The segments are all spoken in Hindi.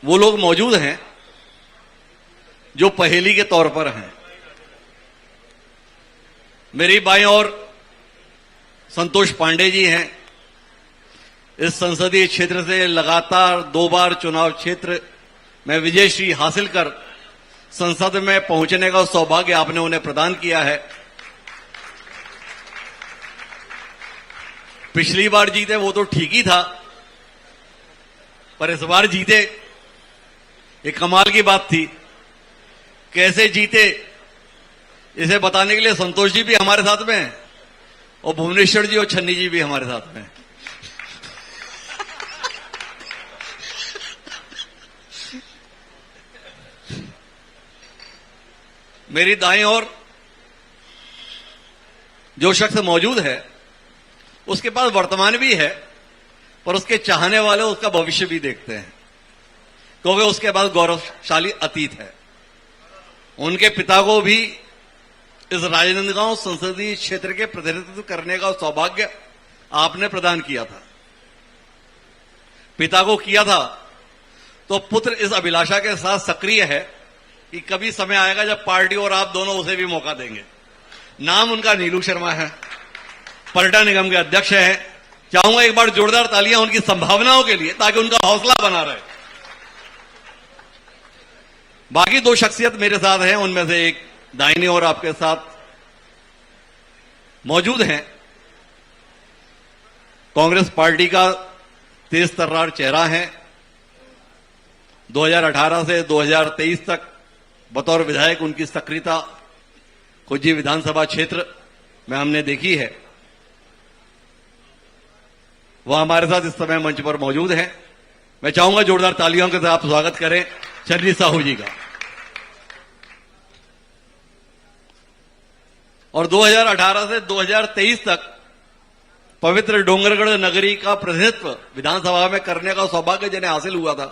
वो लोग मौजूद हैं जो पहेली के तौर पर हैं। मेरी बाईं ओर संतोष पांडे जी हैं। इस संसदीय क्षेत्र से लगातार 2 बार चुनाव क्षेत्र में विजयश्री हासिल कर संसद में पहुंचने का सौभाग्य आपने उन्हें प्रदान किया है। पिछली बार जीते वो तो ठीक ही था, पर इस बार जीते, एक कमाल की बात थी। कैसे जीते इसे बताने के लिए संतोष जी भी हमारे साथ में हैं और भुवनेश्वर जी और छन्नी जी भी हमारे साथ में हैं। मेरी दाईं ओर जो शख्स मौजूद है उसके पास वर्तमान भी है, पर उसके चाहने वाले उसका भविष्य भी देखते हैं, क्योंकि उसके पास गौरवशाली अतीत है। उनके पिता को भी इस राजनांदगांव संसदीय क्षेत्र के प्रतिनिधित्व करने का सौभाग्य आपने प्रदान किया था। पिता को किया था तो पुत्र इस अभिलाषा के साथ सक्रिय है कि कभी समय आएगा जब पार्टी और आप दोनों उसे भी मौका देंगे। नाम उनका नीलू शर्मा है, पर्यटन निगम के अध्यक्ष हैं। चाहूंगा एक बार जोरदार तालियां उनकी संभावनाओं के लिए, ताकि उनका हौसला बना रहे। बाकी 2 शख्सियत मेरे साथ हैं, उनमें से एक दाहिनी ओर आपके साथ मौजूद हैं। कांग्रेस पार्टी का तेज तर्रार चेहरा है। 2018 से 2023 तक बतौर विधायक उनकी सक्रियता खुज्जी विधानसभा क्षेत्र में हमने देखी है। वह हमारे साथ इस समय मंच पर मौजूद हैं। मैं चाहूंगा जोरदार तालियों के साथ स्वागत करें छन्नी साहू जी का। और 2018 से 2023 तक पवित्र डोंगरगढ़ नगरी का प्रतिनिधित्व विधानसभा में करने का सौभाग्य जिन्हें हासिल हुआ था,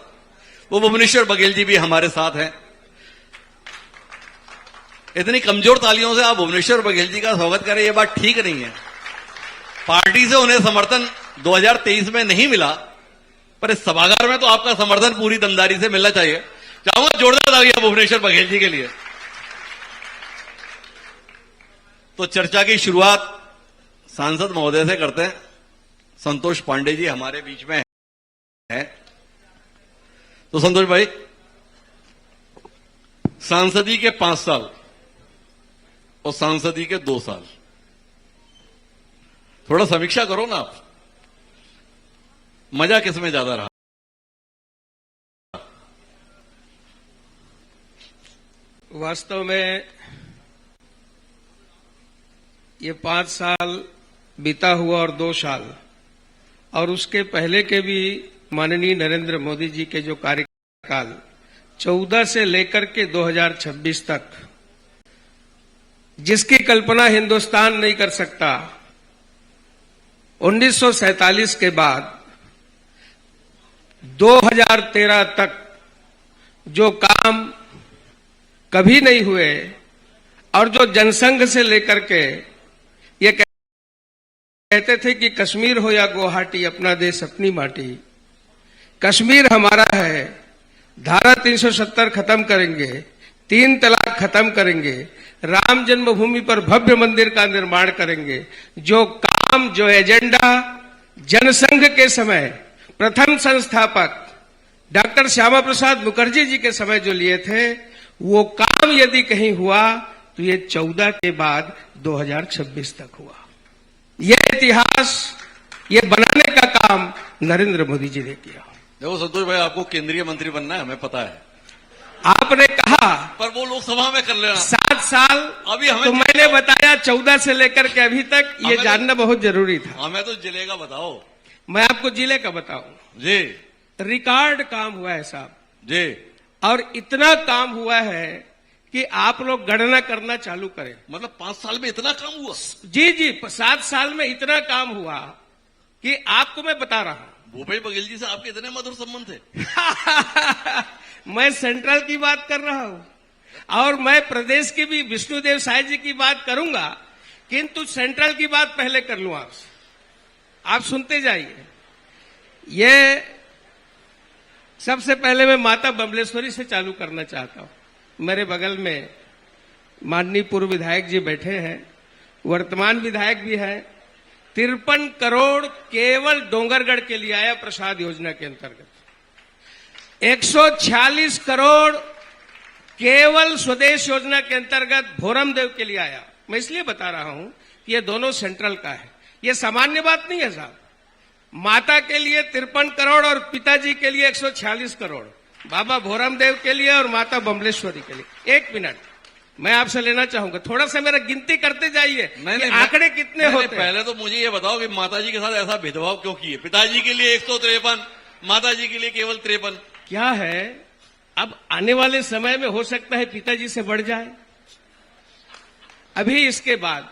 वो भुवनेश्वर बघेल जी भी हमारे साथ हैं। इतनी कमजोर तालियों से आप भुवनेश्वर बघेल जी का स्वागत करें, ये बात ठीक नहीं है। पार्टी से उन्हें समर्थन 2023 में नहीं मिला, पर इस सभागार में तो आपका समर्थन पूरी दमदारी से मिलना चाहिए। चाहूंगा जोरदार तालियां भुवनेश्वर बघेल जी के लिए। तो चर्चा की शुरुआत सांसद महोदय से करते हैं। संतोष पांडे जी हमारे बीच में हैं। तो संतोष भाई, सांसदी के 5 साल और सांसदी के 2 साल, थोड़ा समीक्षा करो ना आप, मजा किसमें ज्यादा रहा? वास्तव में ये 5 साल बीता हुआ और 2 साल और उसके पहले के भी माननीय नरेंद्र मोदी जी के जो कार्यकाल 14 से लेकर के 2026 तक, जिसकी कल्पना हिंदुस्तान नहीं कर सकता। 1947 के बाद 2013 तक जो काम कभी नहीं हुए और जो जनसंघ से लेकर के ये कहते थे कि कश्मीर हो या गुवाहाटी, अपना देश अपनी माटी, कश्मीर हमारा है, धारा 370 खत्म करेंगे, 3 तलाक खत्म करेंगे, राम जन्मभूमि पर भव्य मंदिर का निर्माण करेंगे। जो काम, जो एजेंडा जनसंघ के समय प्रथम संस्थापक डॉक्टर श्यामा प्रसाद मुखर्जी जी के समय जो लिए थे, वो काम यदि कहीं हुआ तो ये 14 के बाद 2026 तक हुआ। ये इतिहास, ये बनाने का काम नरेंद्र मोदी जी ने किया। देखो संतोष भाई, आपको केंद्रीय मंत्री बनना है, हमें पता है। आपने कहा पर वो लोकसभा में कर लेना 7 साल, अभी हमें तो मैंने बताया 14 से लेकर के अभी तक, ये जानना बहुत जरूरी था। हमें तो जिले का बताओ। मैं आपको जिले का बताऊं जी। रिकॉर्ड काम हुआ है साहब जी। और इतना काम हुआ है कि आप लोग गणना करना चालू करें। मतलब 5 साल में इतना काम हुआ? जी जी, 7 साल में इतना काम हुआ कि आपको मैं बता रहा हूं। भूपेश बघेल जी से आपके इतने मधुर संबंध थे। मैं सेंट्रल की बात कर रहा हूं और मैं प्रदेश की भी विष्णुदेव साय जी की बात करूंगा, किंतु सेंट्रल की बात पहले कर लूं आपसे। आप सुनते जाइए। ये सबसे पहले मैं माता बमलेश्वरी से चालू करना चाहता हूं। मेरे बगल में माननीय पूर्व विधायक जी बैठे हैं, वर्तमान विधायक भी हैं। 53 करोड़ केवल डोंगरगढ़ के लिए आया प्रसाद योजना के अंतर्गत। 146 करोड़ केवल स्वदेश योजना के अंतर्गत भोरमदेव के लिए आया। मैं इसलिए बता रहा हूं कि ये दोनों सेंट्रल का है, ये सामान्य बात नहीं है साहब। माता के लिए 53 करोड़ और पिताजी के लिए 146 करोड़, बाबा भोरमदेव के लिए और माता बमलेश्वरी के लिए। एक मिनट मैं आपसे लेना चाहूंगा, थोड़ा सा मेरा गिनती करते जाइए, आंकड़े कितने होते हैं। पहले तो मुझे ये बताओ कि माताजी के साथ ऐसा भेदभाव क्यों किए? पिताजी के लिए 153, माताजी के लिए केवल 53। क्या है, अब आने वाले समय में हो सकता है पिताजी से बढ़ जाए। अभी इसके बाद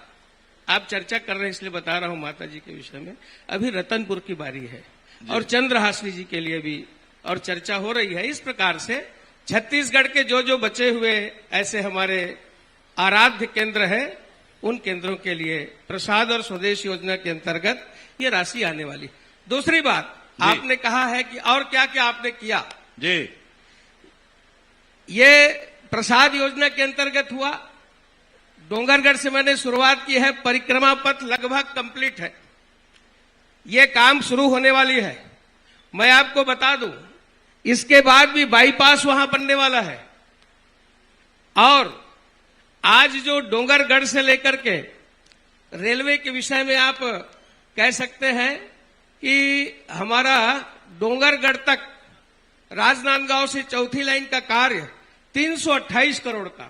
आप चर्चा कर रहे हैं इसलिए बता रहा हूं माता जी के विषय में। अभी रतनपुर की बारी है और चंद्रहासिनी जी के लिए भी और चर्चा हो रही है। इस प्रकार से छत्तीसगढ़ के जो बचे हुए ऐसे हमारे आराध्य केंद्र हैं, उन केंद्रों के लिए प्रसाद और स्वदेश योजना के अंतर्गत ये राशि आने वाली। दूसरी बात, आपने कहा है कि और क्या क्या आपने किया जी। ये प्रसाद योजना के अंतर्गत हुआ। डोंगरगढ़ से मैंने शुरुआत की है, परिक्रमा पथ लगभग कंप्लीट है, ये काम शुरू होने वाली है। मैं आपको बता दूं, इसके बाद भी बाईपास वहां बनने वाला है। और आज जो डोंगरगढ़ से लेकर के रेलवे के विषय में आप कह सकते हैं कि हमारा डोंगरगढ़ तक राजनांदगांव से चौथी लाइन का कार्य 328 करोड़ का।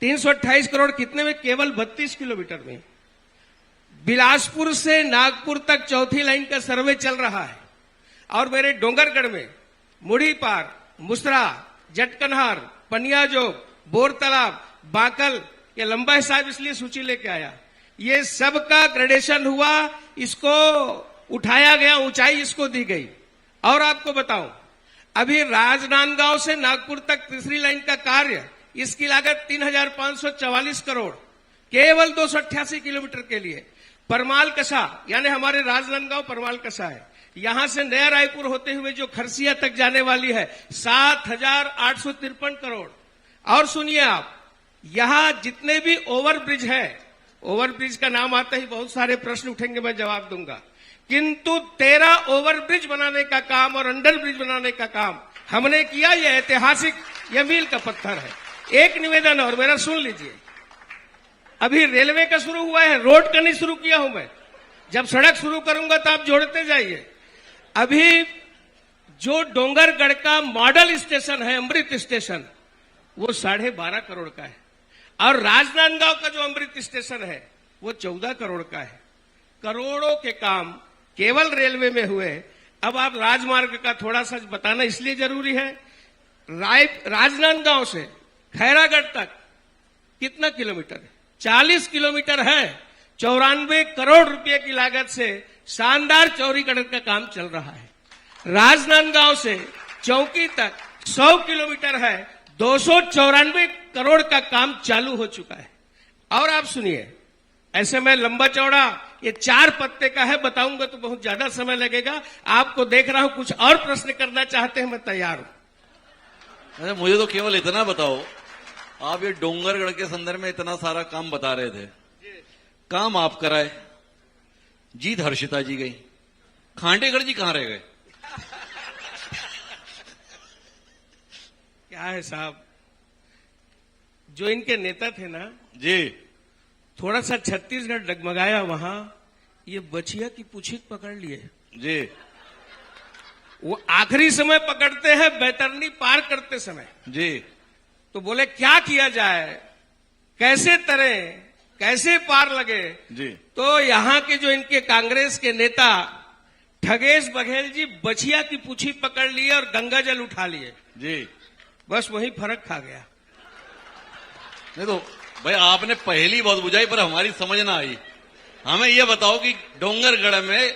328 करोड़ कितने में? केवल 32 किलोमीटर में। बिलासपुर से नागपुर तक चौथी लाइन का सर्वे चल रहा है। और मेरे डोंगरगढ़ में मुड़ी पार, मुसरा, जटकनहार, पनियाजोग, बोर तालाब, बाकल, ये लंबा हिसाब इसलिए सूची लेके आया। ये सब का ग्रेडेशन हुआ, इसको उठाया गया, ऊंचाई इसको दी गई। और आपको बताऊं, अभी राजनांदगांव से नागपुर तक तीसरी लाइन का कार्य, इसकी लागत 3,544 करोड़, केवल 288 किलोमीटर के लिए। परमाल कसा, यानी हमारे राजनांदगांव परमाल कसा है, यहां से नया रायपुर होते हुए जो खरसिया तक जाने वाली है, 7,853 करोड़। और सुनिए आप, यहां जितने भी ओवरब्रिज है, ओवरब्रिज का नाम आते ही बहुत सारे प्रश्न उठेंगे, मैं जवाब दूंगा, किंतु 13 ओवरब्रिज बनाने का काम और अंडर ब्रिज बनाने का काम हमने किया। यह ऐतिहासिक, यह मील का पत्थर है। एक निवेदन और मेरा सुन लीजिए, अभी रेलवे का शुरू हुआ है, रोड का नहीं शुरू किया हूं मैं। जब सड़क शुरू करूंगा तो आप जोड़ते जाइए। अभी जो डोंगरगढ़ का मॉडल स्टेशन है, अमृत स्टेशन, वो 12.5 करोड़ का है। और राजनांदगांव का जो अमृत स्टेशन है वो 14 करोड़ का है। करोड़ों के काम केवल रेलवे में हुए। अब आप राजमार्ग का थोड़ा सा बताना इसलिए जरूरी है। राजनांदगांव से खैरागढ़ तक कितना किलोमीटर है? 40 किलोमीटर है। 94 करोड़ रुपए की लागत से शानदार चौड़ीकरण का काम चल रहा है। राजनांदगांव से चौकी तक 100 किलोमीटर है, 294 करोड़ का काम चालू हो चुका है। और आप सुनिए, ऐसे मैं लंबा चौड़ा ये 4 पत्ते का है, बताऊंगा तो बहुत ज्यादा समय लगेगा। आपको देख रहा हूं कुछ और प्रश्न करना चाहते हैं, मैं तैयार हूं। अरे मुझे तो केवल इतना बताओ, आप ये डोंगरगढ़ के संदर्भ में इतना सारा काम बता रहे थे, काम आप कराए, जीत हर्षिता जी गई, खांडेगढ़ जी कहां रह गए? क्या है साहब, जो इनके नेता थे ना जी, थोड़ा सा छत्तीसगढ़ डगमगाया, वहां ये बछिया की पूछित पकड़ लिए जी। वो आखिरी समय पकड़ते हैं, बैतरनी पार करते समय जी। तो बोले क्या किया जाए, कैसे तरे, कैसे पार लगे जी। तो यहां के जो इनके कांग्रेस के नेता ठगेश बघेल जी बछिया की पूछी पकड़ लिए और गंगा जल उठा लिए जी। बस वही फर्क खा गया। नहीं तो भाई आपने पहली बहुत बुझाई पर हमारी समझ ना आई। हमें यह बताओ कि डोंगरगढ़ में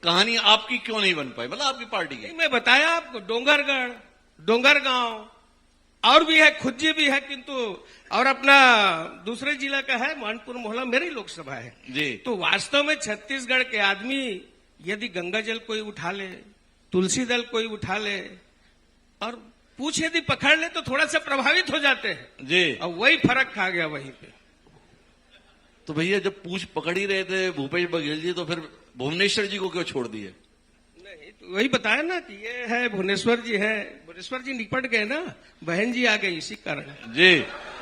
कहानी आपकी क्यों नहीं बन पाई, मतलब आपकी पार्टी की? मैं बताया आपको, डोंगरगढ़, डोंगरगांव और भी है, खुज्जी भी है, किंतु और अपना दूसरे जिला का है मानपुर मोहल्ला, मेरी लोकसभा है जी। तो वास्तव में छत्तीसगढ़ के आदमी यदि गंगा जल कोई उठा ले तुलसी दल कोई उठा ले और पूछ यदि पकड़ ले तो थोड़ा सा प्रभावित हो जाते हैं जी। और वही फर्क खा गया वहीं पे। तो भैया जब पूछ पकड़ ही रहे थे भूपेश बघेल जी, तो फिर भुवनेश्वर जी को क्यों छोड़ दिए? नहीं तो वही बताया ना कि ये है भुवनेश्वर जी है, भुवनेश्वर जी निपट गए ना, बहन जी आ गई इसी कारण। जी।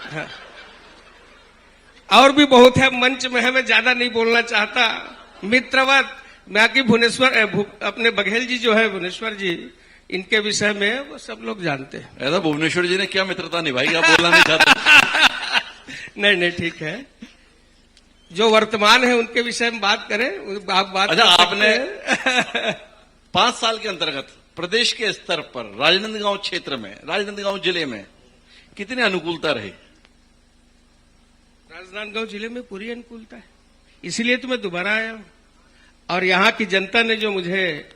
हाँ। और भी बहुत है मंच में है, मैं ज्यादा नहीं बोलना चाहता। मित्रवत बाकी भुवनेश्वर अपने बघेल जी जो है भुवनेश्वर जी, इनके विषय में वो सब लोग जानते हैं। ऐसा भुवनेश्वर जी ने क्या मित्रता निभाई, आप बोलना नहीं चाहते? नहीं नहीं ठीक है, जो वर्तमान है उनके विषय में बात करें। आप बात अच्छा, कर सकते आपने हैं। 5 साल के अंतर्गत प्रदेश के स्तर पर राजनांदगांव क्षेत्र में, राजनांदगांव जिले में कितनी अनुकूलता रही? राजनांदगांव जिले में पूरी अनुकूलता है, इसीलिए तो मैं दोबारा आया हूं। और यहाँ की जनता ने जो मुझे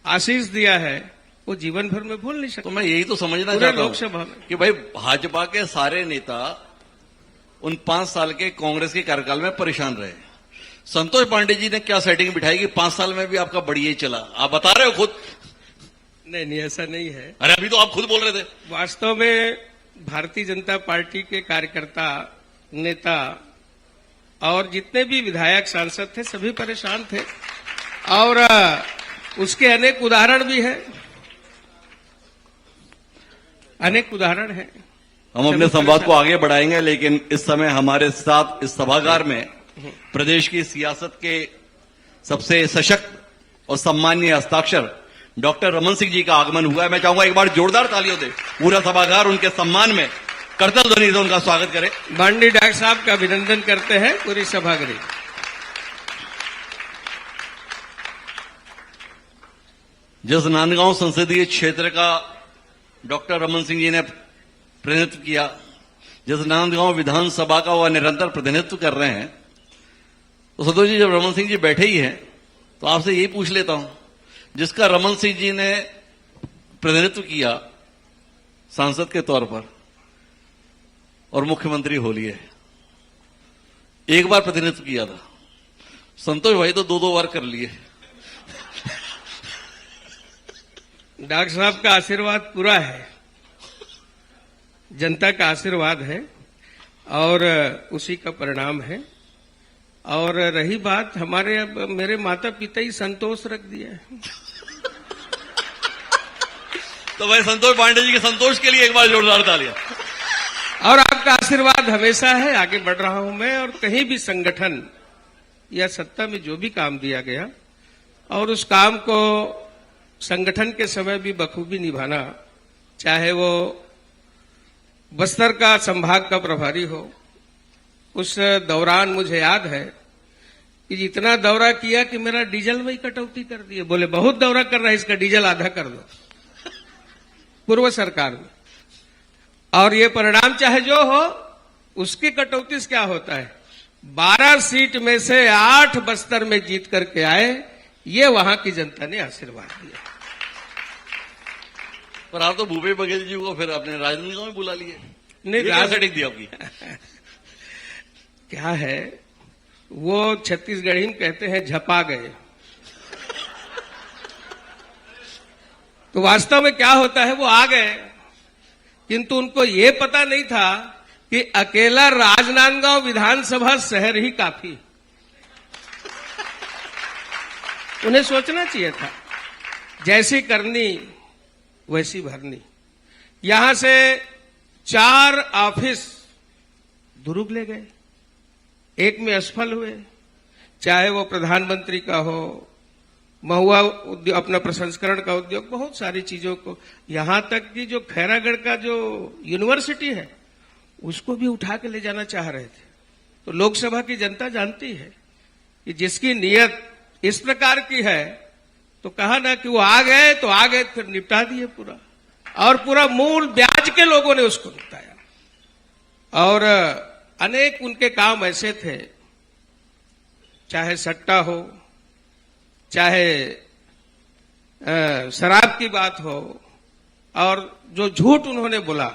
आशीष दिया है वो जीवन भर में भूल नहीं सकता। तो मैं यही तो समझना पूरे चाहता लोकसभा हूं में कि भाई भाजपा के सारे नेता उन 5 साल के कांग्रेस के कार्यकाल में परेशान रहे। संतोष पांडे जी ने क्या सेटिंग बिठाई कि 5 साल में भी आपका बढ़िया ही चला? आप बता रहे हो खुद। नहीं नहीं ऐसा नहीं है। अरे अभी तो आप खुद बोल रहे थे। वास्तव में भारतीय जनता पार्टी के कार्यकर्ता, नेता और जितने भी विधायक सांसद थे सभी परेशान थे, और उसके अनेक उदाहरण भी है, अनेक उदाहरण है। हम अपने संवाद को आगे बढ़ाएंगे, लेकिन इस समय हमारे साथ इस सभागार में प्रदेश की सियासत के सबसे सशक्त और सम्मानीय हस्ताक्षर डॉक्टर रमन सिंह जी का आगमन हुआ है। मैं चाहूंगा एक बार जोरदार तालियों दे पूरा सभागार उनके सम्मान में करतल ध्वनि से उनका स्वागत करे। माननीय डॉक्टर साहब का अभिनंदन करते हैं पूरी सभागृह। जिस नांदगांव संसदीय क्षेत्र का डॉक्टर रमन सिंह जी ने प्रतिनिधित्व किया, जिस नांदगांव विधानसभा का वह निरंतर प्रतिनिधित्व कर रहे हैं, तो संतोष जी जब रमन सिंह जी बैठे ही हैं तो आपसे यही पूछ लेता हूं, जिसका रमन सिंह जी ने प्रतिनिधित्व किया सांसद के तौर पर और मुख्यमंत्री हो लिए, एक बार प्रतिनिधित्व किया था, संतोष भाई तो 2-2 बार कर लिए। डॉक्टर साहब का आशीर्वाद पूरा है, जनता का आशीर्वाद है और उसी का परिणाम है। और रही बात हमारे, अब मेरे माता पिता ही संतोष रख दिया है। तो भाई संतोष पांडे जी के संतोष के लिए एक बार जोरदार तालियां। और आपका आशीर्वाद हमेशा है, आगे बढ़ रहा हूं मैं। और कहीं भी संगठन या सत्ता में जो भी काम दिया गया और उस काम को संगठन के समय भी बखूबी निभाना, चाहे वो बस्तर का संभाग का प्रभारी हो, उस दौरान मुझे याद है कि जितना दौरा किया कि मेरा डीजल में ही कटौती कर दिए। बोले बहुत दौरा कर रहा है, इसका डीजल आधा कर दो, पूर्व सरकार में। और ये परिणाम चाहे जो हो, उसकी कटौती से क्या होता है, 12 सीट में से 8 बस्तर में जीत करके आए, ये वहां की जनता ने आशीर्वाद दिया। पर आप तो भूपेश बघेल जी को फिर अपने राजनांदगांव में बुला लिए। नहीं, क्या सेटिंग थी आपकी? क्या है, वो छत्तीसगढ़ी में कहते हैं झपा गए। तो वास्तव में क्या होता है, वो आ गए, किंतु उनको ये पता नहीं था कि अकेला राजनांदगांव विधानसभा शहर ही काफी। उन्हें सोचना चाहिए था, जैसी करनी वैसी भरनी। यहां से 4 ऑफिस दुरुग ले गए, एक में असफल हुए, चाहे वो प्रधानमंत्री का हो, महुआ उद्योग, अपना प्रसंस्करण का उद्योग, बहुत सारी चीजों को, यहां तक कि जो खैरागढ़ का जो यूनिवर्सिटी है उसको भी उठा के ले जाना चाह रहे थे। तो लोकसभा की जनता जानती है कि जिसकी नीयत इस प्रकार की है, तो कहा ना कि वो आ गए तो आ गए, फिर निपटा दिए पूरा, और पूरा मूल ब्याज के लोगों ने उसको निपटाया। और अनेक उनके काम ऐसे थे, चाहे सट्टा हो, चाहे शराब की बात हो, और जो झूठ उन्होंने बोला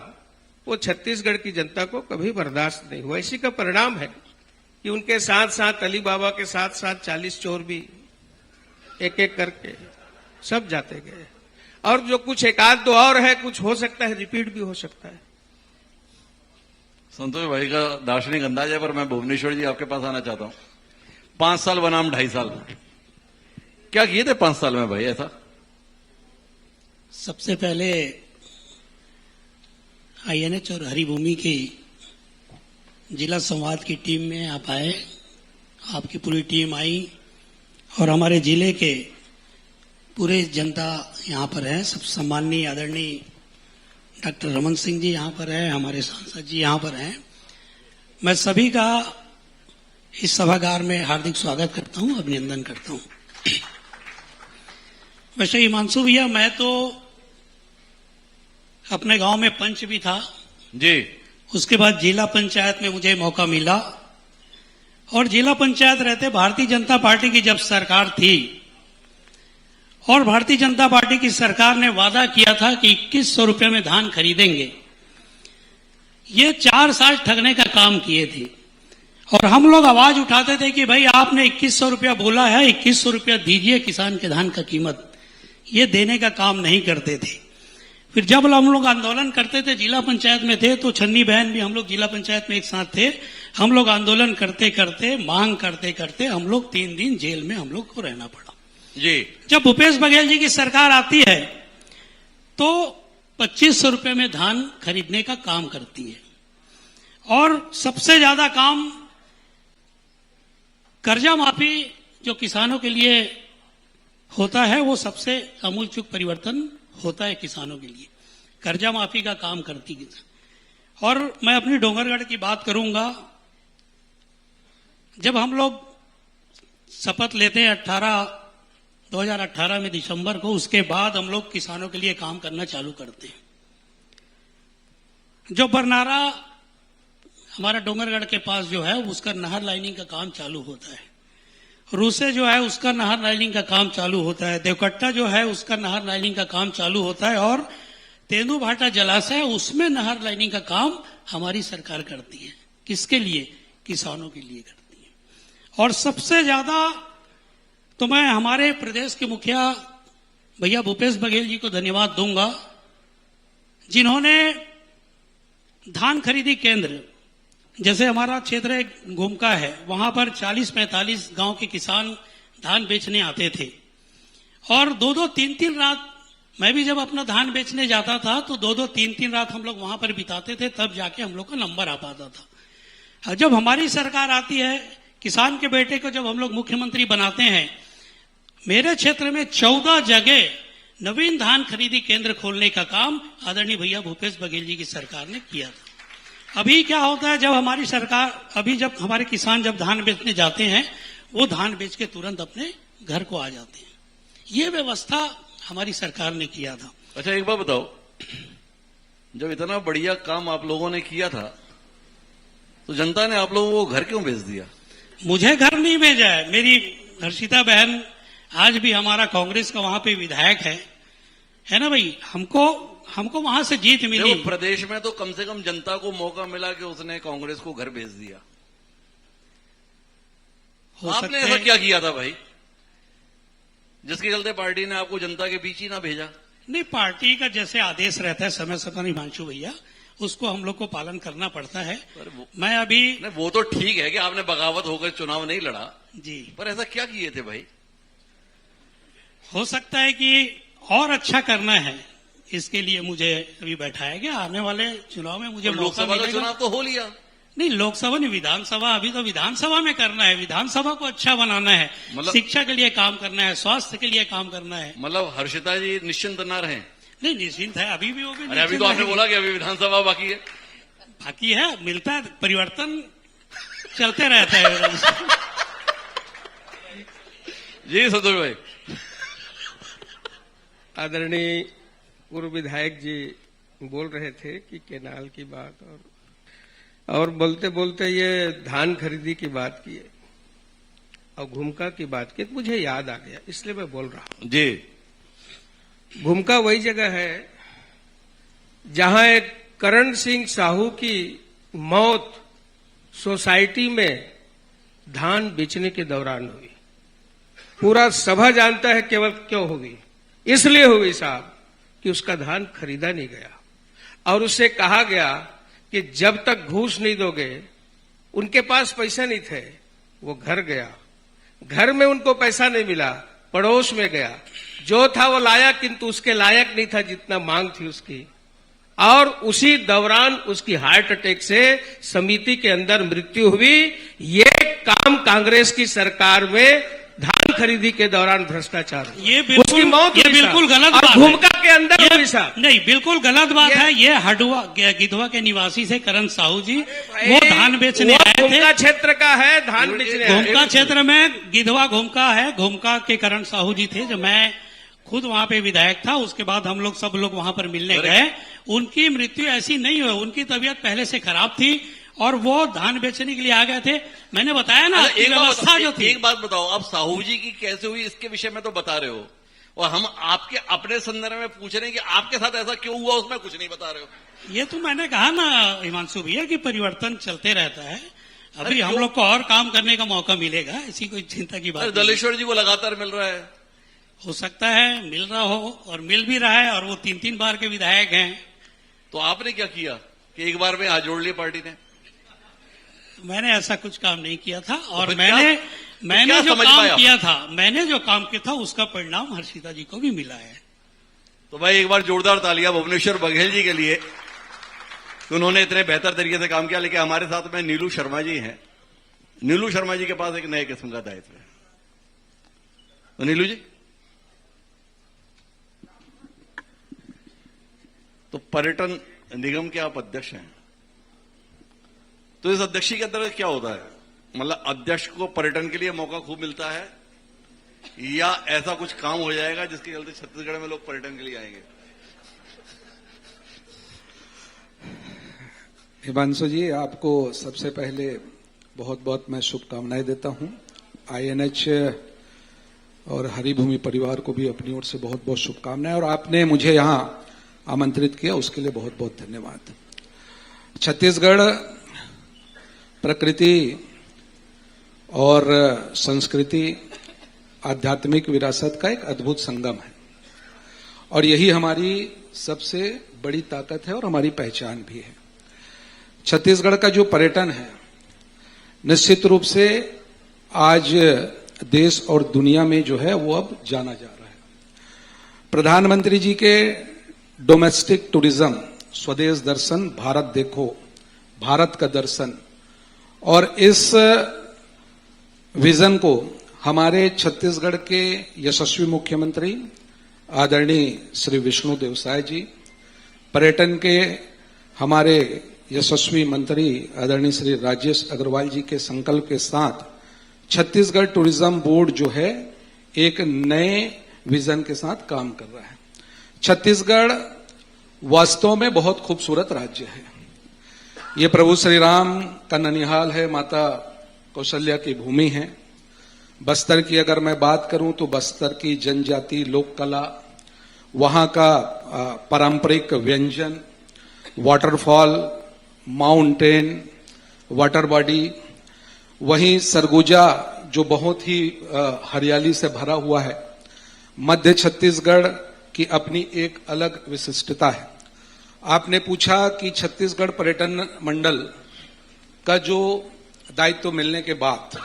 वो छत्तीसगढ़ की जनता को कभी बर्दाश्त नहीं हुआ। इसी का परिणाम है कि उनके साथ साथ अली बाबा के साथ साथ 40 चोर भी एक एक करके सब जाते गए। और जो कुछ एक आध दो और है, कुछ हो सकता है रिपीट भी हो सकता है। संतोष भाई का दार्शनिक अंदाज है, पर मैं भुवनेश्वर जी आपके पास आना चाहता हूं। 5 साल बनाम 2.5 साल, क्या किए थे 5 साल में भाई ऐसा? सबसे पहले आईएनएच और हरिभूमि की जिला संवाद की टीम में आप आए, आपकी पूरी टीम आई और हमारे जिले के पूरे जनता यहाँ पर है। सब सम्माननीय आदरणीय डॉक्टर रमन सिंह जी यहाँ पर है, हमारे सांसद जी यहाँ पर हैं। मैं सभी का इस सभागार में हार्दिक स्वागत करता हूँ, अभिनंदन करता हूँ। वैसे हिमांशु भैया, मैं तो अपने गांव में पंच भी था जी। उसके बाद जिला पंचायत में मुझे मौका मिला और जिला पंचायत रहते भारतीय जनता पार्टी की जब सरकार थी और भारतीय जनता पार्टी की सरकार ने वादा किया था कि 2100 रुपये में धान खरीदेंगे। ये 4 साल ठगने का काम किए थे और हम लोग आवाज उठाते थे कि भाई आपने 2100 रुपया बोला है, 2100 रुपया दीजिए किसान के धान का कीमत। ये देने का काम नहीं करते थे। फिर जब हम लोग आंदोलन करते थे, जिला पंचायत में थे, तो छन्नी बहन भी हम लोग जिला पंचायत में एक साथ थे। हम लोग आंदोलन करते करते, मांग करते करते हम लोग 3 दिन जेल में हम लोग को रहना पड़ा जी। जब भूपेश बघेल जी की सरकार आती है तो 2500 रुपये में धान खरीदने का काम करती है और सबसे ज्यादा काम कर्जा माफी जो किसानों के लिए होता है, वो सबसे आमूलचूल परिवर्तन होता है किसानों के लिए। कर्जा माफी का काम करती है। और मैं अपनी डोंगरगढ़ की बात करूंगा। जब हम लोग शपथ लेते हैं 2018 में दिसंबर को, उसके बाद हम लोग किसानों के लिए काम करना चालू करते हैं। जो बरनारा हमारा डोंगरगढ़ के पास जो है, उसका नहर लाइनिंग का काम चालू होता है। रूसे जो है उसका नहर लाइनिंग का काम चालू होता है। देवकट्टा जो है उसका नहर लाइनिंग का काम चालू होता है और तेंदू भाटा जलाशय, उसमें नहर लाइनिंग का काम हमारी सरकार करती है। किसके लिए? किसानों के लिए करती है। और सबसे ज्यादा तो मैं हमारे प्रदेश के मुखिया भैया भूपेश बघेल जी को धन्यवाद दूंगा, जिन्होंने धान खरीदी केंद्र, जैसे हमारा क्षेत्र घुमका है, वहां पर 40-45 गांव के किसान धान बेचने आते थे और 2-2, 3-3 रात, मैं भी जब अपना धान बेचने जाता था तो 2-2, 3-3 रात हम लोग वहां पर बिताते थे, तब जाके हम लोग का नंबर आ पाता था। और जब हमारी सरकार आती है, किसान के बेटे को जब हम लोग मुख्यमंत्री बनाते हैं, मेरे क्षेत्र में 14 जगह नवीन धान खरीदी केंद्र खोलने का काम आदरणीय भैया भूपेश बघेल जी की सरकार ने किया था। अभी क्या होता है, जब हमारी सरकार, अभी जब हमारे किसान जब धान बेचने जाते हैं, वो धान बेच के तुरंत अपने घर को आ जाते हैं। ये व्यवस्था हमारी सरकार ने किया था। अच्छा, एक बात बताओ, जब इतना बढ़िया काम आप लोगों ने किया था तो जनता ने आप लोगों को घर क्यों भेज दिया? मुझे घर नहीं भेजा है, मेरी हर्षिता बहन आज भी हमारा कांग्रेस का वहां पे विधायक है ना भाई। हमको वहां से जीत मिली। प्रदेश में तो कम से कम जनता को मौका मिला कि उसने कांग्रेस को घर भेज दिया। आपने ऐसा क्या किया था भाई जिसके चलते पार्टी ने आपको जनता के बीच ही ना भेजा? नहीं, पार्टी का जैसे आदेश रहता है समय समय हिमांशु भैया, उसको हम लोग को पालन करना पड़ता है। मैं अभी वो तो ठीक है कि आपने बगावत होकर चुनाव नहीं लड़ा जी, पर ऐसा क्या किए थे भाई? हो सकता है कि और अच्छा करना है, इसके लिए मुझे अभी बैठाया गया। आने वाले चुनाव में मुझे लोकसभा का चुनाव तो हो लिया। नहीं, लोकसभा नहीं, विधानसभा, अभी तो विधानसभा में करना है। विधानसभा को अच्छा बनाना है, शिक्षा के लिए काम करना है, स्वास्थ्य के लिए काम करना है। मतलब हर्षिता जी निश्चिंत ना रहे? नहीं, निश्चिंत है, अभी भी वो भी। अरे अभी तो आपने बोला कि अभी विधानसभा बाकी है। बाकी है, मिलता है, परिवर्तन चलते रहता है। जी संतोष भाई। आदरणीय पूर्व विधायक जी बोल रहे थे कि केनाल की बात और बोलते बोलते ये धान खरीदी की बात की और घुमका की बात की, मुझे याद आ गया, इसलिए मैं बोल रहा हूं जी। घुमका वही जगह है जहां एक करण सिंह साहू की मौत सोसाइटी में धान बेचने के दौरान हुई। पूरा सभा जानता है केवल क्यों होगी। इसलिए हुई साहब कि उसका धान खरीदा नहीं गया और उससे कहा गया कि जब तक घूस नहीं दोगे, उनके पास पैसे नहीं थे, वो घर गया, घर में उनको पैसा नहीं मिला, पड़ोस में गया, जो था वो लाया किंतु उसके लायक नहीं था जितना मांग थी उसकी, और उसी दौरान उसकी हार्ट अटैक से समिति के अंदर मृत्यु हुई। ये काम कांग्रेस की सरकार में धान खरीदी के दौरान भ्रष्टाचार, ये बिल्कुल, उसकी मौत ये हुई बिल्कुल साहब। गलत और बात भूमिका के है। अंदर ये- हुई साहब। नहीं, बिल्कुल गलत बात ये- है। ये हडुआ गिधवा के निवासी से करण साहू जी, वो धान बेचने वो आए थे। घुमका क्षेत्र का है, धान बेचने आए। घुमका क्षेत्र में गिधवा घुमका है, घुमका के करण साहू जी थे, जो मैं खुद वहां पे विधायक था। उसके बाद हम लोग सब लोग वहां पर मिलने गए। उनकी मृत्यु ऐसी नहीं हुई, उनकी तबीयत पहले से खराब थी और वो धान बेचने के लिए आ गए थे। मैंने बताया ना, अच्छा, व्यवस्था जो थी। एक बात बताओ, आप साहू जी की कैसे हुई इसके विषय में तो बता रहे हो, और हम आपके अपने संदर्भ में पूछ रहे हैं कि आपके साथ ऐसा क्यों हुआ, उसमें कुछ नहीं बता रहे हो। ये तो मैंने कहा ना हिमांशु भैया कि परिवर्तन चलते रहता है। अभी अरे हम क्यों? लोग को और काम करने का मौका मिलेगा, ऐसी कोई चिंता की बात अरे नहीं। दलेश्वर जी को लगातार मिल रहा है। हो सकता है मिल रहा हो, और मिल भी रहा है, और वो 3-3 बार के विधायक हैं। तो आपने क्या किया कि एक बार में हाथ जोड़ लिया पार्टी ने? मैंने ऐसा कुछ काम नहीं किया था, और फिर मैंने क्या जो समझ काम पाए आप? किया था, मैंने जो काम किया था उसका परिणाम हर्षिता जी को भी मिला है। तो भाई एक बार जोरदार तालियां भुवनेश्वर बघेल जी के लिए कि उन्होंने इतने बेहतर तरीके से काम किया। लेकिन हमारे साथ में नीलू शर्मा जी हैं। नीलू शर्मा जी के पास एक नए किस्म का दायित्व है। तो नीलू जी, तो पर्यटन निगम के आप अध्यक्ष हैं, तो इस अध्यक्षी के अंदर क्या होता है? मतलब अध्यक्ष को पर्यटन के लिए मौका खूब मिलता है, या ऐसा कुछ काम हो जाएगा जिसके चलते छत्तीसगढ़ में लोग पर्यटन के लिए आएंगे? हिमांशु जी, आपको सबसे पहले बहुत बहुत मैं शुभकामनाएं देता हूं। INH और हरिभूमि परिवार को भी अपनी ओर से बहुत बहुत शुभकामनाएं, और आपने मुझे यहां आमंत्रित किया उसके लिए बहुत बहुत धन्यवाद। छत्तीसगढ़ प्रकृति और संस्कृति, आध्यात्मिक विरासत का एक अद्भुत संगम है, और यही हमारी सबसे बड़ी ताकत है और हमारी पहचान भी है। छत्तीसगढ़ का जो पर्यटन है, निश्चित रूप से आज देश और दुनिया में जो है वो अब जाना जा रहा है। प्रधानमंत्री जी के डोमेस्टिक टूरिज्म, स्वदेश दर्शन, भारत देखो, भारत का दर्शन, और इस विजन को हमारे छत्तीसगढ़ के यशस्वी मुख्यमंत्री आदरणीय श्री विष्णुदेव साय जी, पर्यटन के हमारे यशस्वी मंत्री आदरणीय श्री राजेश अग्रवाल जी के संकल्प के साथ छत्तीसगढ़ टूरिज्म बोर्ड जो है एक नए विजन के साथ काम कर रहा है। छत्तीसगढ़ वास्तव में बहुत खूबसूरत राज्य है। ये प्रभु श्री राम का ननिहाल है, माता कौशल्या की भूमि है। बस्तर की अगर मैं बात करूं तो बस्तर की जनजाति, लोक कला, वहां का पारंपरिक व्यंजन, वाटरफॉल, माउंटेन, वाटर बॉडी, वहीं सरगुजा जो बहुत ही हरियाली से भरा हुआ है। मध्य छत्तीसगढ़ की अपनी एक अलग विशिष्टता है। आपने पूछा कि छत्तीसगढ़ पर्यटन मंडल का जो दायित्व मिलने के बाद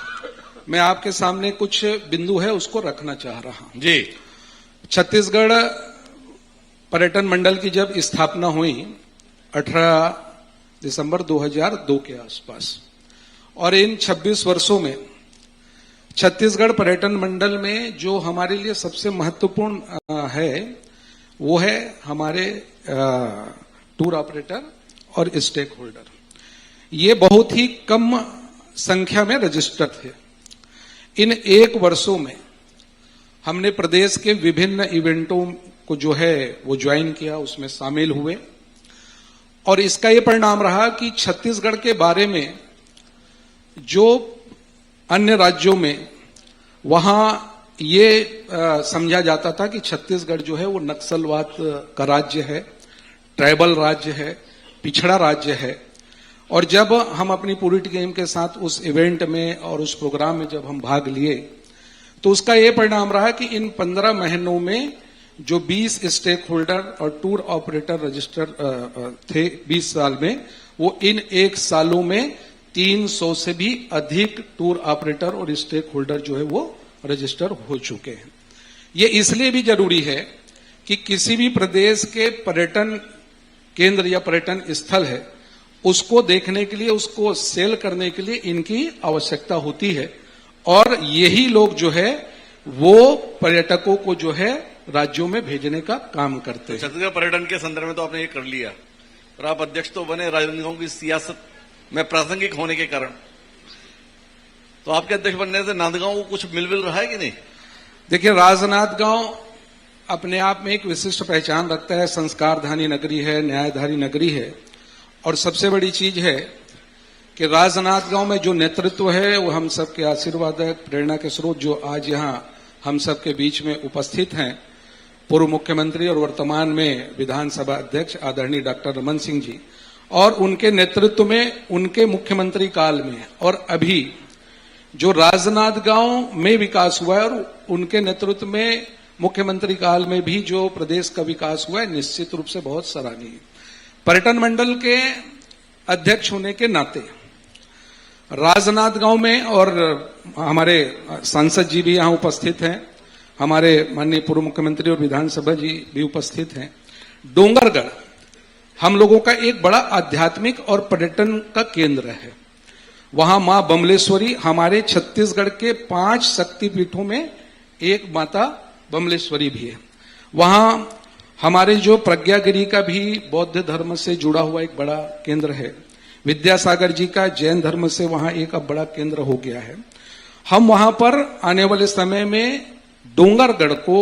मैं आपके सामने कुछ बिंदु है उसको रखना चाह रहा हूं। जी, छत्तीसगढ़ पर्यटन मंडल की जब स्थापना हुई 18 दिसंबर 2002 के आसपास, और इन 26 वर्षों में छत्तीसगढ़ पर्यटन मंडल में जो हमारे लिए सबसे महत्वपूर्ण है वो है हमारे टूर ऑपरेटर और स्टेक होल्डर। ये बहुत ही कम संख्या में रजिस्टर थे। इन 1 वर्षों में हमने प्रदेश के विभिन्न इवेंटों को जो है वो ज्वाइन किया, उसमें शामिल हुए, और इसका ये परिणाम रहा कि छत्तीसगढ़ के बारे में जो अन्य राज्यों में वहां ये समझा जाता था कि छत्तीसगढ़ जो है वो नक्सलवाद का राज्य है, ट्राइबल राज्य है, पिछड़ा राज्य है। और जब हम अपनी पूरी टीम के साथ उस इवेंट में और उस प्रोग्राम में जब हम भाग लिए तो उसका ये परिणाम रहा कि इन 15 महीनों में जो 20 स्टेक होल्डर और टूर ऑपरेटर रजिस्टर थे 20 साल में, वो इन 1 सालों में 300 से भी अधिक टूर ऑपरेटर और स्टेक होल्डर जो है वो रजिस्टर हो चुके हैं। ये इसलिए भी जरूरी है कि किसी भी प्रदेश के पर्यटन केंद्र या पर्यटन स्थल है, उसको देखने के लिए, उसको सेल करने के लिए इनकी आवश्यकता होती है, और यही लोग जो है वो पर्यटकों को जो है राज्यों में भेजने का काम करते हैं। छत्तीसगढ़ पर्यटन के संदर्भ में तो आपने ये कर लिया, और आप अध्यक्ष तो बने राजनांदगांव की सियासत में प्रासंगिक होने के कारण, तो आपके अध्यक्ष बनने से नांदगांव को कुछ मिल रहा है कि नहीं? देखिए, राजनांदगांव अपने आप में एक विशिष्ट पहचान रखता है, संस्कारधानी नगरी है, न्यायधारी नगरी है, और सबसे बड़ी चीज है कि राजनांदगांव में जो नेतृत्व है वो हम सबके आशीर्वाद है, प्रेरणा के स्रोत जो आज यहाँ हम सबके बीच में उपस्थित हैं, पूर्व मुख्यमंत्री और वर्तमान में विधानसभा अध्यक्ष आदरणीय डॉक्टर रमन सिंह जी, और उनके नेतृत्व में, उनके मुख्यमंत्री काल में और अभी जो राजनांदगांव में विकास हुआ है, और उनके नेतृत्व में मुख्यमंत्री काल में भी जो प्रदेश का विकास हुआ है, निश्चित रूप से बहुत सराहनीय। पर्यटन मंडल के अध्यक्ष होने के नाते राजनांदगांव में, और हमारे सांसद जी भी यहां उपस्थित हैं, हमारे माननीय पूर्व मुख्यमंत्री और विधानसभा जी भी उपस्थित हैं, डोंगरगढ़ हम लोगों का एक बड़ा आध्यात्मिक और पर्यटन का केंद्र है। वहां मां बमलेश्वरी, हमारे छत्तीसगढ़ के 5 शक्तिपीठों में एक माता बमलेश्वरी भी है। वहां हमारे जो प्रज्ञागिरी का भी बौद्ध धर्म से जुड़ा हुआ एक बड़ा केंद्र है, विद्यासागर जी का जैन धर्म से वहां एक अब बड़ा केंद्र हो गया है। हम वहां पर आने वाले समय में डोंगरगढ़ को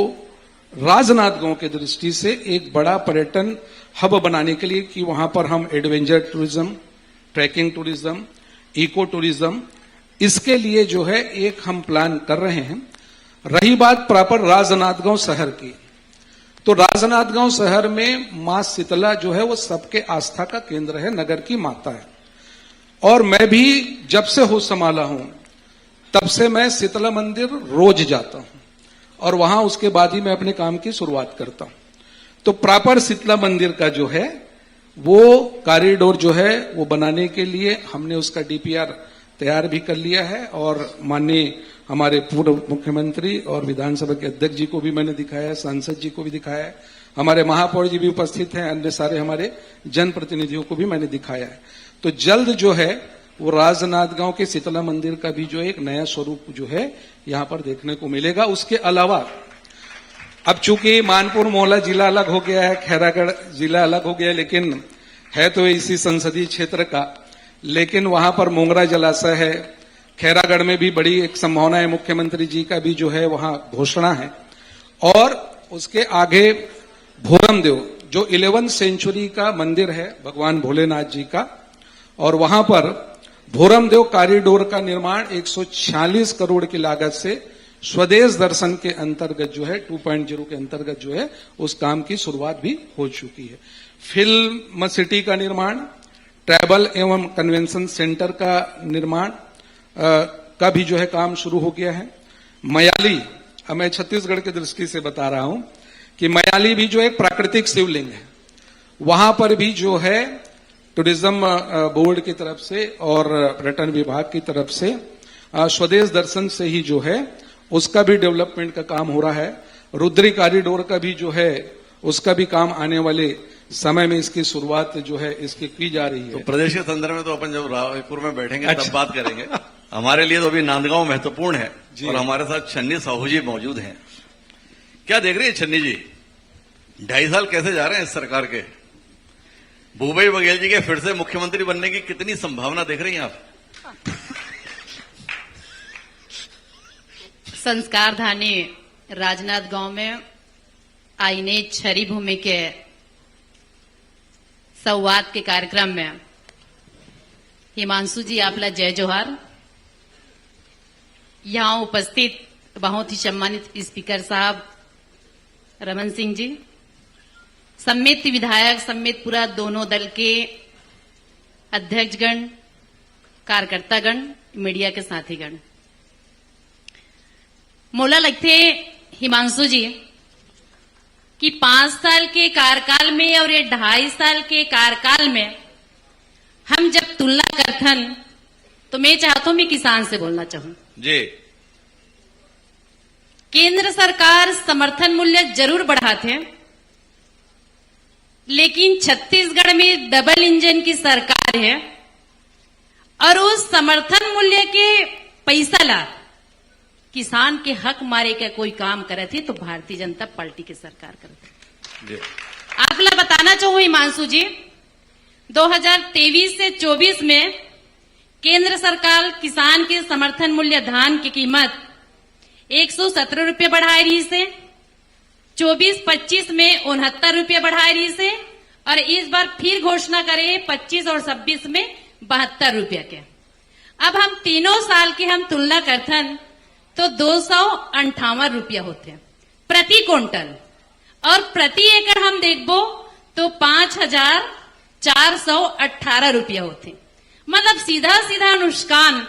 राजनांदगांव के दृष्टि से एक बड़ा पर्यटन हब बनाने के लिए, कि वहां पर हम adventure tourism, trekking tourism, eco tourism, इसके लिए जो है एक हम प्लान कर रहे हैं। रही बात प्रॉपर राजनांदगांव शहर की, तो राजनांदगांव शहर में मां शीतला जो है वो सबके आस्था का केंद्र है, नगर की माता है, और मैं भी जब से होश संभाला हूं तब से मैं शीतला मंदिर रोज जाता हूं, और वहां उसके बाद ही मैं अपने काम की शुरुआत करता हूं। तो प्रॉपर शीतला मंदिर का जो है वो कॉरिडोर जो है वो बनाने के लिए हमने उसका डीपीआर तैयार भी कर लिया है, और माननीय हमारे पूर्व मुख्यमंत्री और विधानसभा के अध्यक्ष जी को भी मैंने दिखाया है, सांसद जी को भी दिखाया है, हमारे महापौर जी भी उपस्थित हैं, अन्य सारे हमारे जनप्रतिनिधियों को भी मैंने दिखाया है। तो जल्द जो है वो राजनांदगांव के शीतला मंदिर का भी जो एक नया स्वरूप जो है यहां पर देखने को मिलेगा। उसके अलावा अब चूंकि मानपुर मोहला जिला अलग हो गया है, खैरागढ़ जिला अलग हो गया है, लेकिन है तो इसी संसदीय क्षेत्र का, लेकिन वहां पर मोंगरा जलाशय है, खैरागढ़ में भी बड़ी एक संभावना है, मुख्यमंत्री जी का भी जो है वहां घोषणा है, और उसके आगे भोरमदेव जो 11वीं सेंचुरी का मंदिर है भगवान भोलेनाथ जी का, और वहां पर भोरमदेव कॉरिडोर का निर्माण 146 करोड़ की लागत से स्वदेश दर्शन के अंतर्गत जो है 2.0 के अंतर्गत जो है उस काम की शुरुआत भी हो चुकी है। फिल्म सिटी का निर्माण, ट्रैवल एवं कन्वेंशन सेंटर का निर्माण का भी जो है काम शुरू हो गया है। मयाली, अब मैं छत्तीसगढ़ की दृष्टि से बता रहा हूं कि मयाली भी जो एक प्राकृतिक शिवलिंग है, वहां पर भी जो है टूरिज्म बोर्ड की तरफ से और पर्यटन विभाग की तरफ से स्वदेश दर्शन से ही जो है उसका भी डेवलपमेंट का काम हो रहा है। रुद्री कॉरिडोर का भी जो है उसका भी काम आने वाले समय में इसकी शुरुआत जो है इसकी की जा रही है। तो प्रदेश के संदर्भ में तो अपन जब रायपुर में बैठेंगे तब बात करेंगे। हमारे लिए तो अभी नांदगांव महत्वपूर्ण है, और हमारे साथ छन्नी साहू जी मौजूद हैं। क्या देख रही है छन्नी जी, 2.5 साल कैसे जा रहे हैं इस सरकार के? भूपेश बघेल जी के फिर से मुख्यमंत्री बनने की कितनी संभावना देख रही हैं आप? संस्कारधानी राजनांदगांव में आईने छरी भूमि के संवाद के कार्यक्रम में हिमांशु जी आपला जय जोहार। यहां उपस्थित बहुत ही सम्मानित स्पीकर साहब रमन सिंह जी, सम्मिलित विधायक समेत पूरा दोनों दल के अध्यक्षगण, कार्यकर्तागण, मीडिया के साथीगण, मोला लगते हिमांशु जी कि 5 साल के कार्यकाल में और ये 2.5 साल के कार्यकाल में हम जब तुलना करथन तो मैं चाहता हूं मैं किसान से बोलना चाहूं। जी। केंद्र सरकार समर्थन मूल्य जरूर बढ़ाते, लेकिन छत्तीसगढ़ में डबल इंजन की सरकार है और उस समर्थन मूल्य के पैसा ला किसान के हक मारे का कोई काम करे थे तो भारतीय जनता पार्टी की सरकार करती। आप ला बताना चाहूं हिमांशु जी, 2023 से 24 में केंद्र सरकार किसान के समर्थन मूल्य धान की कीमत 117 रुपये बढ़ाई रही से, 24-25 में 69 रुपये बढ़ाई रही से और इस बार फिर घोषणा करे 25 और 26 में 72 रुपये के। अब हम तीनों साल की हम तुलना करथन तो 258 रुपया होते प्रति क्विंटल और प्रति एकड़ हम देखबो तो 5,418 रुपया होते। मतलब सीधा सीधा नुकसान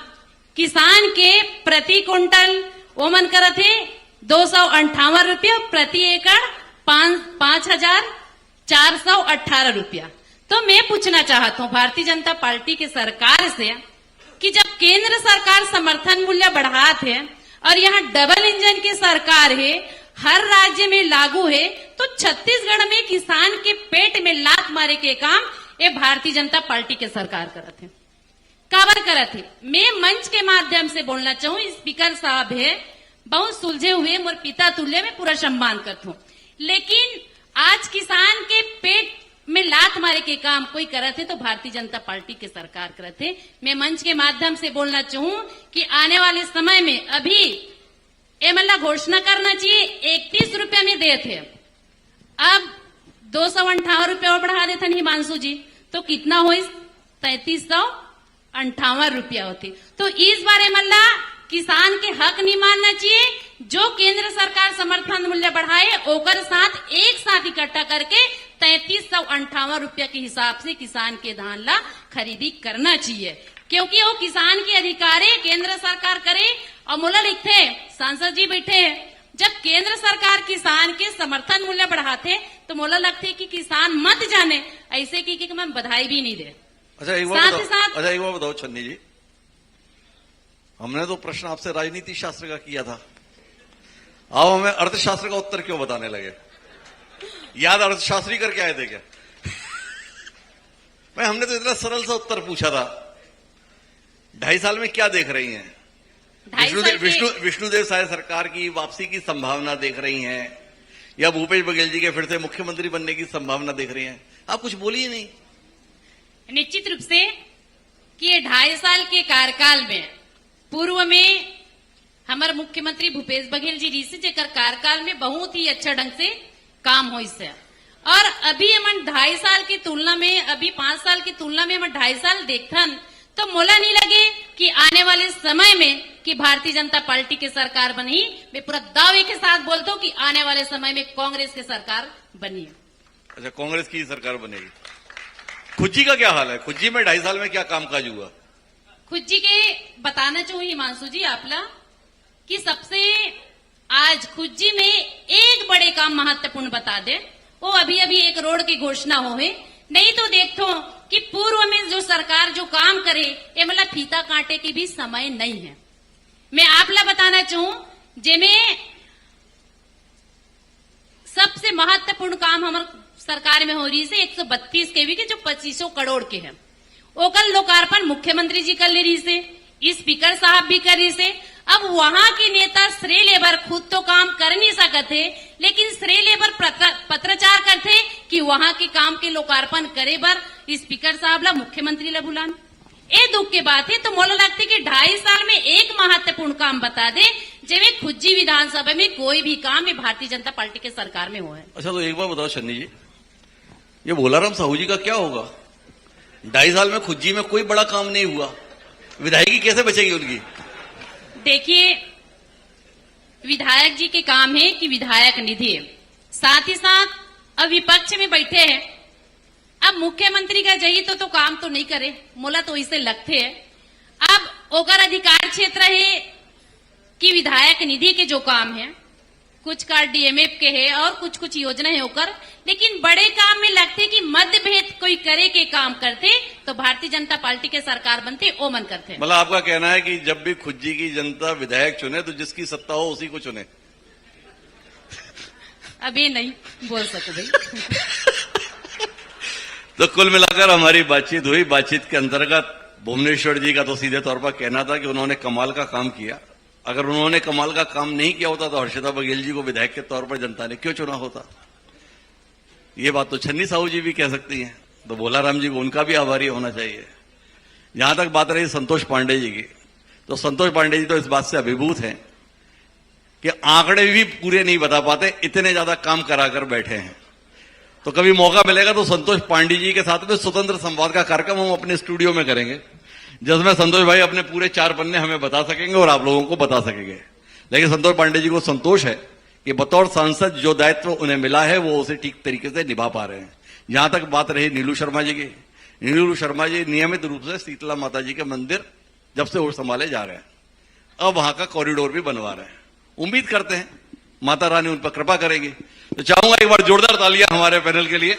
किसान के प्रति क्विंटल वो मन करत है 258 रुपया, प्रति एकड़ 5,418 रुपया। तो मैं पूछना चाहता हूं भारतीय जनता पार्टी की सरकार से कि जब केंद्र सरकार समर्थन मूल्य बढ़ाते है और यहाँ डबल इंजन की सरकार है, हर राज्य में लागू है, तो छत्तीसगढ़ में किसान के पेट में लात मारे के काम ये भारतीय जनता पार्टी के सरकार करत है। काबर करत है? मैं मंच के माध्यम से बोलना चाहूं, स्पीकर साहब है बहुत सुलझे हुए, मोर पिता तुल्य में पूरा सम्मान करता हूं, लेकिन आज किसान के पेट में लात मारे के काम कोई करत है तो भारतीय जनता पार्टी की सरकार करत है। मैं मंच के माध्यम से बोलना चाहूं कि आने वाले समय में अभी एमएलए घोषणा करना चाहिए 31 रुपया में दे थे, अब 258 रुपया और बढ़ा देते हिमांशु जी, तो कितना हो 3358 रुपया होती। तो इस बार एमएलए किसान के हक नहीं मानना चाहिए, जो केंद्र सरकार समर्थन मूल्य बढ़ाए ओकर साथ एक साथ इकट्ठा करके 3358 रुपया के हिसाब से किसान के धान ला खरीदी करना चाहिए, क्योंकि वो किसान के अधिकार है, केंद्र सरकार करे। और मोला लिखते सांसद जी बैठे हैं, जब केंद्र सरकार किसान के समर्थन मूल्य बढ़ाते तो मोला लगते कि किसान मत जाने ऐसे की मैं बधाई भी नहीं दे। अच्छा एक बार बताओ छन्नी जी, हमने तो प्रश्न आपसे राजनीति शास्त्र का किया था, अब हमें अर्थशास्त्र का उत्तर क्यों बताने लगे? याद अर्थशास्त्री करके आए थे क्या? भाई हमने तो इतना सरल सा उत्तर पूछा था, 2.5 साल में क्या देख रही हैं? विष्णुदेव साय सरकार की वापसी की संभावना देख रही हैं या भूपेश बघेल जी के फिर से मुख्यमंत्री बनने की संभावना देख रही हैं? आप कुछ बोलिए नहीं। निश्चित रूप से कि ये 2.5 साल के कार्यकाल में पूर्व में हमारे मुख्यमंत्री भूपेश बघेल जी ऋषि जेकर कार्यकाल में बहुत ही अच्छा ढंग से काम हो इससे, और अभी हम 2.5 साल की तुलना में, अभी 5 साल की तुलना में हम 2.5 साल देखथन तो मोला नहीं लगे कि आने वाले समय में कि भारतीय जनता पार्टी की सरकार बनी। मैं पूरा दावे के साथ बोलता हूं कि आने वाले समय में कांग्रेस की सरकार बनी है। अच्छा, कांग्रेस की सरकार बनेगी। खुज्जी का क्या हाल है? खुज्जी में 2.5 साल में क्या कामकाज हुआ? खुज्जी के बताना चाहूँ हिमांशु जी आपला कि सबसे आज खुज्जी में एक बड़े काम महत्वपूर्ण बता दे, वो अभी अभी एक रोड की घोषणा हो है, नहीं तो देखो कि पूर्व में जो सरकार जो काम करे ये मतलब फीता कांटे की भी समय नहीं है। मैं आपला बताना चाहूं जिनमें सबसे महत्वपूर्ण काम हमारे सरकार में हो रही है 132 केवी के जो 2500 करोड़ के है, ओकर लोकार्पण मुख्यमंत्री जी कर ले रही से, स्पीकर साहब भी कर रही से। अब वहां के नेता श्रेय लेबर खुद तो काम कर नहीं सकते, लेकिन श्रेय लेबर पत्रचार करते कि वहां के काम के लोकार्पण करे बर स्पीकर साहब ला मुख्यमंत्री ला बुलान। ये दुख की बात है। तो मोला लगता है कि 2.5 साल में एक महत्वपूर्ण काम बता दे जिसमें खुज्जी विधानसभा में कोई भी काम में भारतीय जनता पार्टी के सरकार में हुआ है। अच्छा, तो एक बार बताओ छन्नी जी, ये भोलाराम साहू जी का क्या होगा? 2.5 साल में खुज्जी में कोई बड़ा काम नहीं हुआ, विधायकी कैसे बचेगी उनकी? देखिए, विधायक जी के काम है कि विधायक निधि है, साथ ही साथ अब विपक्ष में बैठे हैं, अब मुख्यमंत्री का जही तो काम तो नहीं करे, मोला तो इसे लगते है। अब ओकर अधिकार क्षेत्र है कि विधायक निधि के जो काम है कुछ कार्ड डीएमएफ के है और कुछ कुछ योजनाएं होकर, लेकिन बड़े काम में लगते कि मतभेद कोई करे के काम करते तो भारतीय जनता पार्टी के सरकार बनते, ओ मन करते। मतलब आपका कहना है कि जब भी खुज्जी की जनता विधायक चुने तो जिसकी सत्ता हो उसी को चुने। अभी नहीं बोल सकते भाई। तो कुल मिलाकर हमारी बातचीत हुई। बातचीत के अंतर्गत भुवनेश्वर जी का तो सीधे तौर पर कहना था कि उन्होंने कमाल का काम किया। अगर उन्होंने कमाल का काम नहीं किया होता तो हर्षिता बघेल जी को विधायक के तौर पर जनता ने क्यों चुना होता। ये बात तो छन्नी साहू जी भी कह सकती हैं, तो भोलाराम जी को उनका भी आभारी होना चाहिए। जहां तक बात रही संतोष पांडे जी की, तो संतोष पांडे जी तो इस बात से अभिभूत हैं कि आंकड़े भी पूरे नहीं बता पाते, इतने ज्यादा काम कराकर बैठे हैं। तो कभी मौका मिलेगा तो संतोष पांडे जी के साथ में स्वतंत्र संवाद का कार्यक्रम हम अपने स्टूडियो में करेंगे, जिसमें संतोष भाई अपने पूरे 4 पन्ने हमें बता सकेंगे और आप लोगों को बता सकेंगे। लेकिन संतोष पांडे जी को संतोष है कि बतौर सांसद जो दायित्व उन्हें मिला है वो उसे ठीक तरीके से निभा पा रहे हैं। यहां तक बात रही नीलू शर्मा जी की, नीलू शर्मा जी नियमित रूप से शीतला माता जी के मंदिर जब से वो संभाले जा रहे हैं, अब वहां का कॉरिडोर भी बनवा रहे हैं। उम्मीद करते हैं माता रानी उन पर कृपा करेगी। तो चाहूंगा एक बार जोरदार तालियां हमारे पैनल के लिए।